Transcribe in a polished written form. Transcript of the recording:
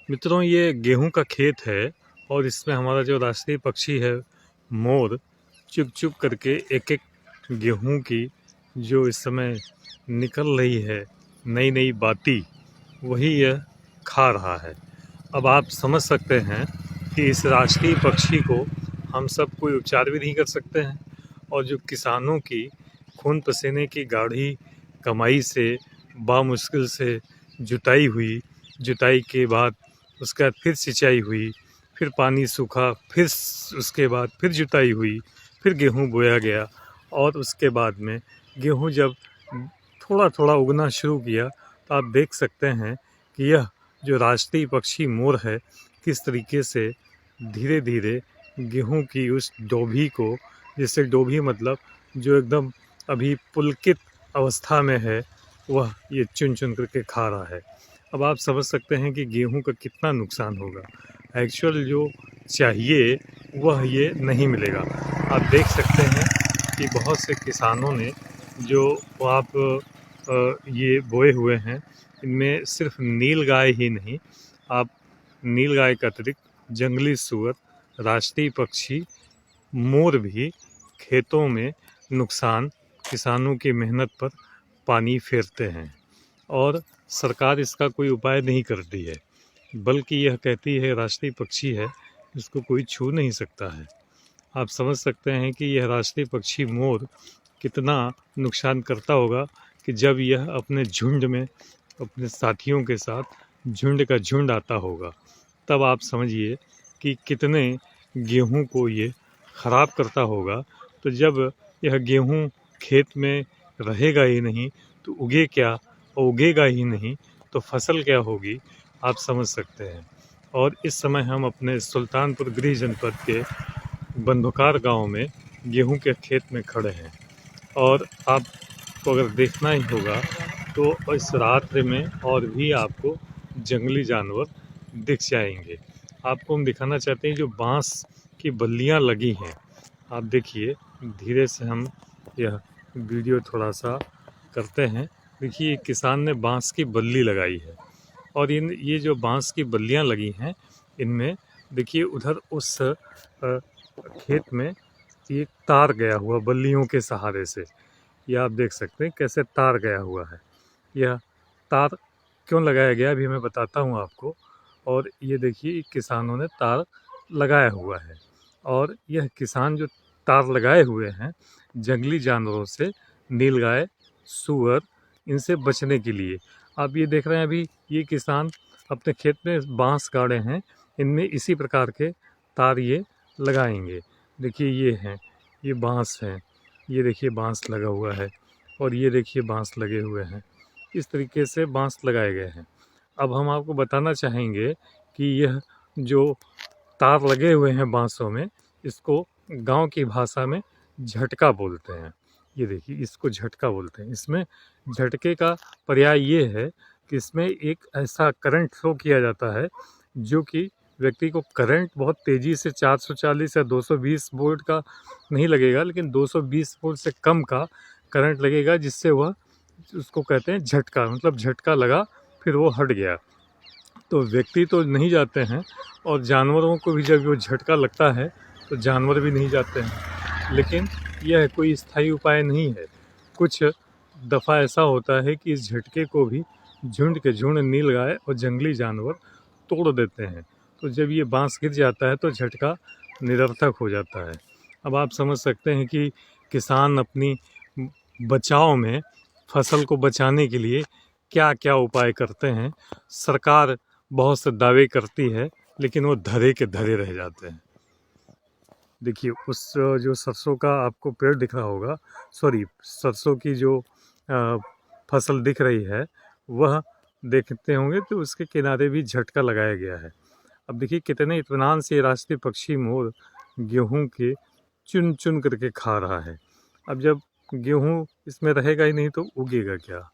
मित्रों, ये गेहूं का खेत है और इसमें हमारा जो राष्ट्रीय पक्षी है मोर चुग चुग करके एक एक गेहूं की जो इस समय निकल रही है नई नई बाती, वही यह खा रहा है। अब आप समझ सकते हैं कि इस राष्ट्रीय पक्षी को हम सब कोई उपचार भी नहीं कर सकते हैं, और जो किसानों की खून पसीने की गाढ़ी कमाई से बामुश्किल से जुताई के बाद उसके बाद फिर सिंचाई हुई, फिर पानी सूखा, फिर उसके बाद फिर जुताई हुई, फिर गेहूँ बोया गया, और उसके बाद में गेहूँ जब थोड़ा थोड़ा उगना शुरू किया तो आप देख सकते हैं कि यह जो राष्ट्रीय पक्षी मोर है किस तरीके से धीरे धीरे गेहूं की उस डोभी को, जिससे डोभी मतलब जो एकदम अभी पुलकित अवस्था में है, वह ये चुन चुन करके खा रहा है। अब आप समझ सकते हैं कि गेहूं का कितना नुकसान होगा। एक्चुअल जो चाहिए वह ये नहीं मिलेगा। आप देख सकते हैं कि बहुत से किसानों ने जो आप ये बोए हुए हैं, इनमें सिर्फ नीलगाय ही नहीं, आप नीलगाय के अतिरिक्त जंगली सूअर, राष्ट्रीय पक्षी मोर भी खेतों में नुकसान, किसानों की मेहनत पर पानी फेरते हैं, और सरकार इसका कोई उपाय नहीं करती है, बल्कि यह कहती है राष्ट्रीय पक्षी है, इसको कोई छू नहीं सकता है। आप समझ सकते हैं कि यह राष्ट्रीय पक्षी मोर कितना नुकसान करता होगा कि जब यह अपने झुंड में अपने साथियों के साथ झुंड का झुंड आता होगा, तब आप समझिए कि कितने गेहूं को ये ख़राब करता होगा। तो जब यह गेहूं खेत में रहेगा ही नहीं तो उगे क्या, और उगेगा ही नहीं तो फसल क्या होगी, आप समझ सकते हैं। और इस समय हम अपने सुल्तानपुर गृह जनपद के बंधुकार गांव में गेहूं के खेत में खड़े हैं, और आपको अगर देखना ही होगा तो इस रात्रि में और भी आपको जंगली जानवर दिख जाएंगे। आपको हम दिखाना चाहते हैं जो बांस की बल्लियां लगी हैं। आप देखिए, धीरे से हम यह वीडियो थोड़ा सा करते हैं। देखिए, किसान ने बांस की बल्ली लगाई है, और ये जो बांस की बल्लियां लगी हैं, इनमें देखिए उधर उस खेत में एक तार गया हुआ बल्लियों के सहारे से। यह आप देख सकते हैं कैसे तार गया हुआ है। यह तार क्यों लगाया गया अभी मैं बताता हूँ आपको। और ये देखिए किसानों ने तार लगाया हुआ है, और यह किसान जो तार लगाए हुए हैं जंगली जानवरों से, नीलगाय, सूअर, इनसे बचने के लिए। आप ये देख रहे हैं अभी ये किसान अपने खेत में बांस गाड़े हैं, इनमें इसी प्रकार के तार ये लगाएंगे। देखिए ये हैं, ये बांस हैं, ये देखिए बांस लगा हुआ है, और ये देखिए बांस लगे हुए हैं। इस तरीके से बांस लगाए गए हैं। अब हम आपको बताना चाहेंगे कि यह जो तार लगे हुए हैं बांसों में, इसको गांव की भाषा में झटका बोलते हैं। ये देखिए इसको झटका बोलते हैं। इसमें झटके का पर्याय ये है कि इसमें एक ऐसा करंट फ्लो किया जाता है जो कि व्यक्ति को करंट बहुत तेज़ी से 440 या 220 वोल्ट का नहीं लगेगा, लेकिन 220 वोल्ट से कम का करंट लगेगा, जिससे वह, उसको कहते हैं झटका, मतलब झटका लगा फिर वो हट गया। तो व्यक्ति तो नहीं जाते हैं, और जानवरों को भी जब वो झटका लगता है तो जानवर भी नहीं जाते हैं। लेकिन यह कोई स्थायी उपाय नहीं है। कुछ दफ़ा ऐसा होता है कि इस झटके को भी झुंड के झुंड नीलगाय और जंगली जानवर तोड़ देते हैं। तो जब ये बांस गिर जाता है तो झटका निरर्थक हो जाता है। अब आप समझ सकते हैं कि किसान अपनी बचाव में, फसल को बचाने के लिए क्या क्या उपाय करते हैं। सरकार बहुत से दावे करती है, लेकिन वो धरे के धरे रह जाते हैं। देखिए उस जो सरसों का आपको पेड़ दिख रहा होगा, सॉरी, सरसों की जो फसल दिख रही है, वह देखते होंगे तो उसके किनारे भी झटका लगाया गया है। अब देखिए कितने इत्मीनान से राष्ट्रीय पक्षी मोर गेहूं के चुन चुन करके खा रहा है। अब जब गेहूं इसमें रहेगा ही नहीं तो उगेगा क्या।